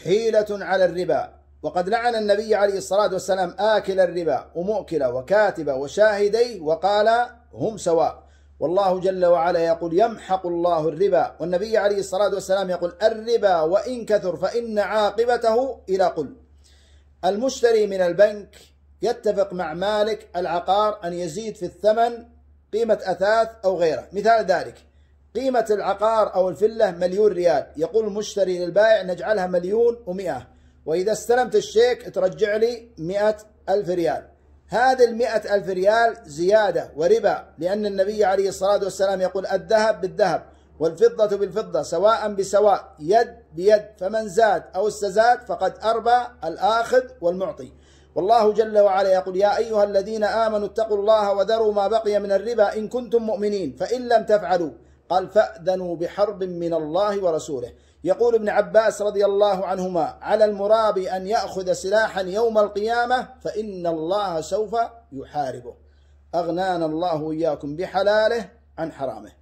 حيلة على الربا، وقد لعن النبي عليه الصلاة والسلام آكل الربا ومؤكله وكاتبه وشاهديه وقال هم سواء. والله جل وعلا يقول يمحق الله الربا، والنبي عليه الصلاة والسلام يقول الربا وإن كثر فإن عاقبته إلى قل. المشتري من البنك يتفق مع مالك العقار أن يزيد في الثمن قيمة أثاث أو غيره. مثال ذلك قيمة العقار أو الفلة 1,000,000 ريال، يقول المشتري للبائع نجعلها 1,100,000، وإذا استلمت الشيك ترجع لي 100,000 ريال. هذه 100,000 ريال زيادة وربا، لأن النبي عليه الصلاة والسلام يقول الذهب بالذهب والفضة بالفضة سواء بسواء يد بيد، فمن زاد أو استزاد فقد أربى الآخذ والمعطي. والله جل وعلا يقول يا أيها الذين آمنوا اتقوا الله وذروا ما بقي من الربا إن كنتم مؤمنين، فإن لم تفعلوا قال فأذنوا بحرب من الله ورسوله. يقول ابن عباس رضي الله عنهما على المرابي أن يأخذ سلاحا يوم القيامة فإن الله سوف يحاربه. أغنانا الله وإياكم بحلاله عن حرامه.